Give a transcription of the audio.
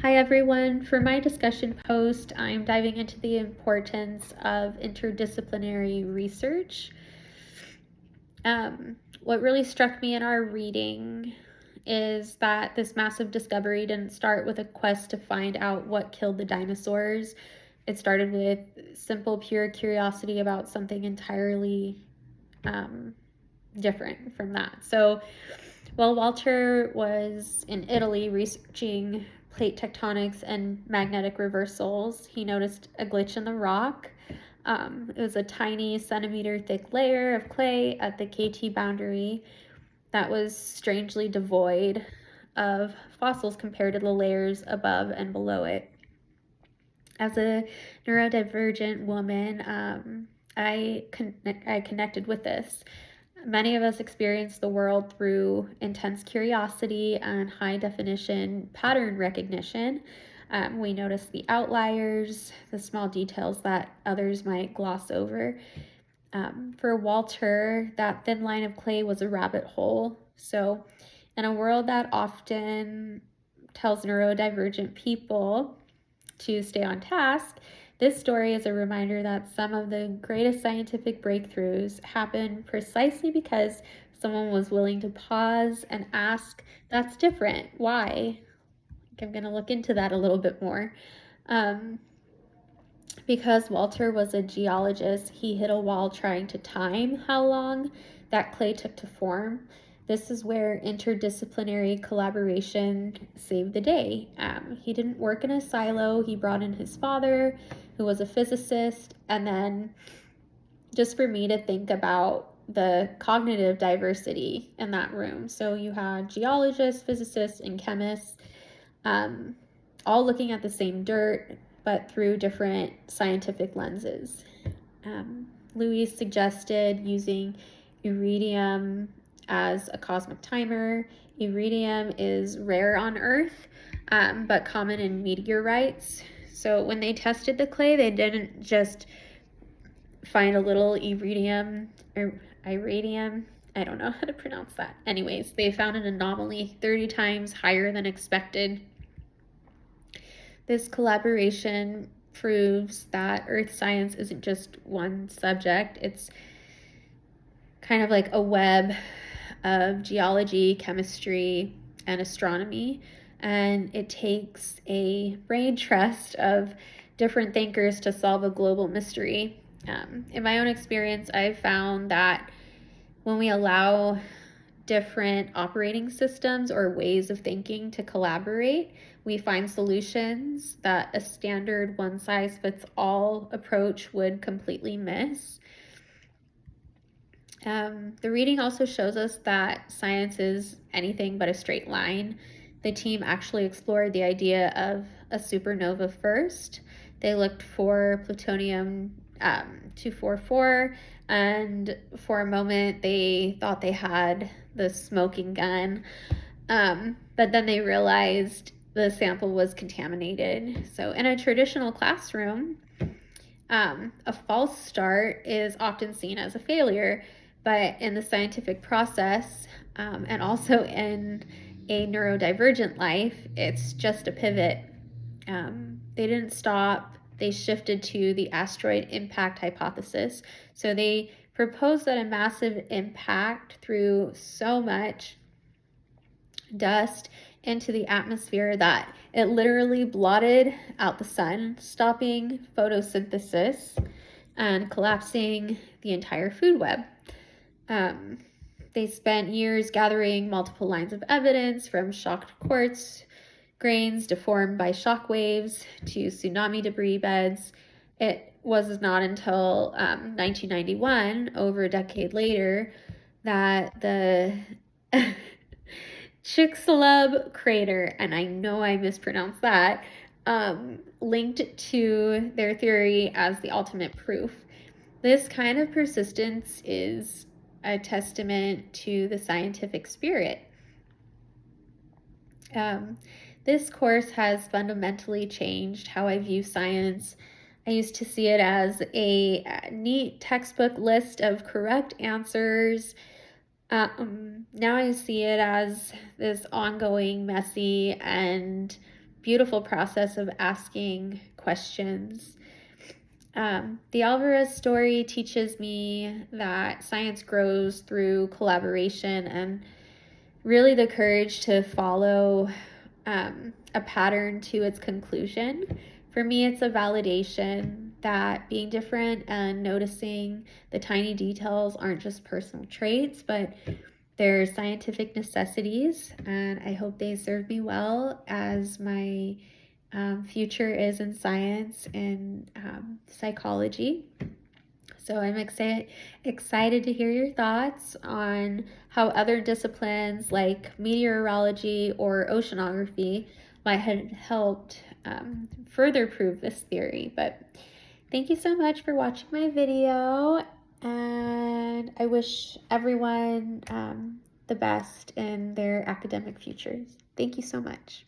Hi everyone. For my discussion post, I'm diving into the importance of interdisciplinary research. What really struck me in our reading is that this massive discovery didn't start with a quest to find out what killed the dinosaurs. It started with simple, pure curiosity about something entirely different from that. So while Walter was in Italy researching plate tectonics and magnetic reversals, he noticed a glitch in the rock. It was a tiny centimeter thick layer of clay at the KT boundary that was strangely devoid of fossils compared to the layers above and below it. As a neurodivergent woman, I connected with this. Many of us experience the world through intense curiosity and high definition pattern recognition. We notice the outliers, the small details that others might gloss over. For Walter, that thin line of clay was a rabbit hole. So, in a world that often tells neurodivergent people to stay on task, this story is a reminder that some of the greatest scientific breakthroughs happen precisely because someone was willing to pause and ask, that's different. Why? I'm going to look into that a little bit more. Because Walter was a geologist, he hit a wall trying to time how long that clay took to form. This is where interdisciplinary collaboration saved the day. He didn't work in a silo. He brought in his father, who was a physicist, and then just for me to think about the cognitive diversity in that room. So you had geologists, physicists, and chemists all looking at the same dirt, but through different scientific lenses. Louise suggested using iridium as a cosmic timer. Iridium is rare on Earth, but common in meteorites. So when they tested the clay, they didn't just find a little iridium or iridium. I don't know how to pronounce that. Anyways, they found an anomaly 30 times higher than expected. This collaboration proves that earth science isn't just one subject. It's kind of like a web of geology, chemistry, and astronomy. And it takes a brain trust of different thinkers to solve a global mystery. In my own experience, I've found that when we allow different operating systems or ways of thinking to collaborate, we find solutions that a standard one-size-fits-all approach would completely miss. The reading also shows us that science is anything but a straight line. The team actually explored the idea of a supernova first. They looked for plutonium 244, and for a moment they thought they had the smoking gun, but then they realized the sample was contaminated. So in a traditional classroom, a false start is often seen as a failure, but in the scientific process, and also in a neurodivergent life, it's just a pivot. They didn't stop. They shifted to the asteroid impact hypothesis. So they proposed that a massive impact threw so much dust into the atmosphere that it literally blotted out the sun, stopping photosynthesis and collapsing the entire food web. They spent years gathering multiple lines of evidence, from shocked quartz grains deformed by shock waves to tsunami debris beds. It was not until 1991, over a decade later, that the Chicxulub crater, and I know I mispronounced that, linked to their theory as the ultimate proof. This kind of persistence is a testament to the scientific spirit. This course has fundamentally changed how I view science. I used to see it as a neat textbook list of correct answers. Now I see it as this ongoing, messy, and beautiful process of asking questions. The Alvarez story teaches me that science grows through collaboration and really the courage to follow a pattern to its conclusion. For me, it's a validation that being different and noticing the tiny details aren't just personal traits, but they're scientific necessities, and I hope they serve me well as my future is in science and psychology. So I'm excited to hear your thoughts on how other disciplines like meteorology or oceanography might have helped further prove this theory. But thank you so much for watching my video, and I wish everyone the best in their academic futures. Thank you so much.